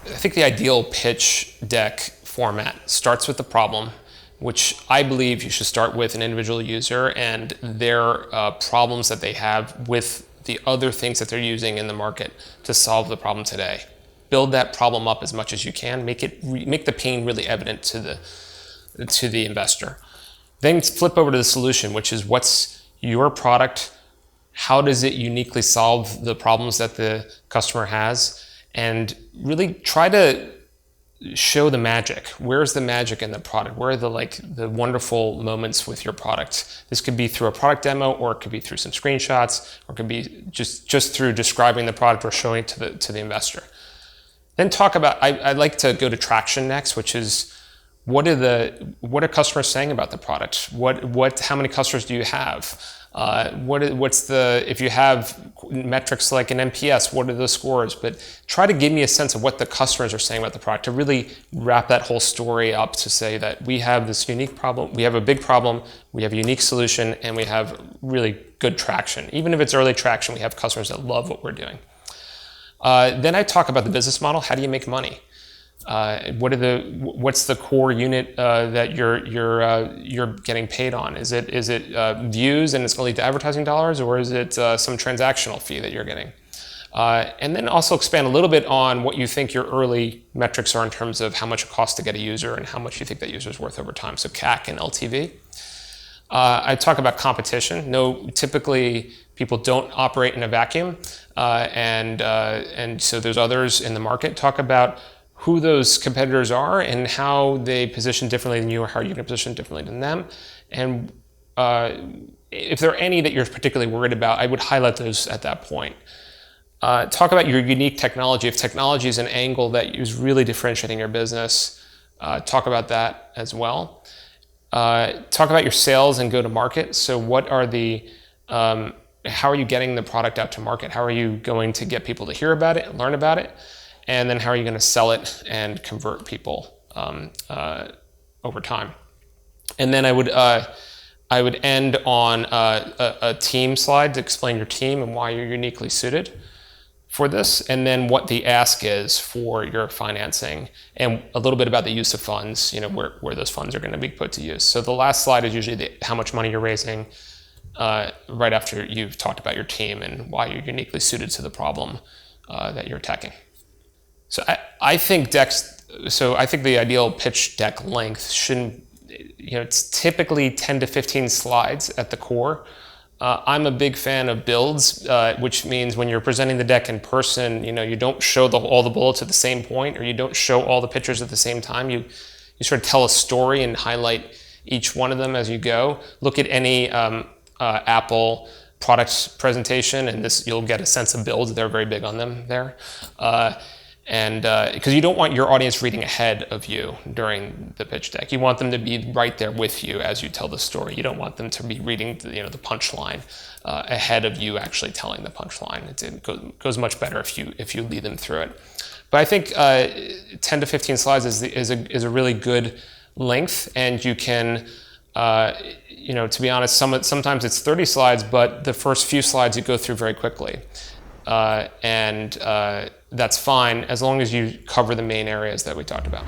I think the ideal pitch deck format starts with the problem, which I believe you should start with an individual user and their problems that they have with the other things that they're using in the market to solve the problem today. Build that problem up as much as you can. Make the pain really evident to the investor. Then flip over to the solution, which is what's your product, how does it uniquely solve the problems that the customer has, and really try to show the magic. Where's the magic in the product? Where are the wonderful moments with your product? This could be through a product demo, or it could be through some screenshots, or it could be just through describing the product or showing it to the investor. Then talk about, I'd like to go to traction next, which is what are customers saying about the product? How many customers do you have? If you have metrics like an NPS, what are the scores? But try to give me a sense of what the customers are saying about the product, to really wrap that whole story up, to say that we have this unique problem, we have a big problem, we have a unique solution, and we have really good traction. Even if it's early traction, we have customers that love what we're doing. Then I talk about the business model. How do you make money? What's the core unit that you're getting paid on? Is it views and it's going to lead to advertising dollars, or is it some transactional fee that you're getting? And then also expand a little bit on what you think your early metrics are in terms of how much it costs to get a user and how much you think that user is worth over time. So CAC and LTV. I talk about competition. No, typically people don't operate in a vacuum, and so there's others in the market. Talk about who those competitors are and how they position differently than you, or how you're going to position differently than them. And if there are any that you're particularly worried about, I would highlight those at that point. Talk about your unique technology. If technology is an angle that is really differentiating your business, talk about that as well. Talk about your sales and go-to-market. So how are you getting the product out to market? How are you going to get people to hear about it and learn about it? And then how are you going to sell it and convert people over time? And then I would end on a team slide to explain your team and why you're uniquely suited for this, and then what the ask is for your financing, and a little bit about the use of funds, where those funds are going to be put to use. So the last slide is usually how much money you're raising, right after you've talked about your team and why you're uniquely suited to the problem that you're attacking. So I think the ideal pitch deck length shouldn't, it's typically 10 to 15 slides at the core. I'm a big fan of builds, which means when you're presenting the deck in person, you don't show all the bullets at the same point, or you don't show all the pictures at the same time. You sort of tell a story and highlight each one of them as you go. Look at any Apple product presentation, and you'll get a sense of builds. They're very big on them there. And because you don't want your audience reading ahead of you during the pitch deck. You want them to be right there with you as you tell the story. You don't want them to be reading the punchline ahead of you actually telling the punchline. It goes much better if you lead them through it. But I think 10 to 15 slides is a really good length, and you can to be honest, sometimes it's 30 slides, but the first few slides you go through very quickly. And that's fine as long as you cover the main areas that we talked about.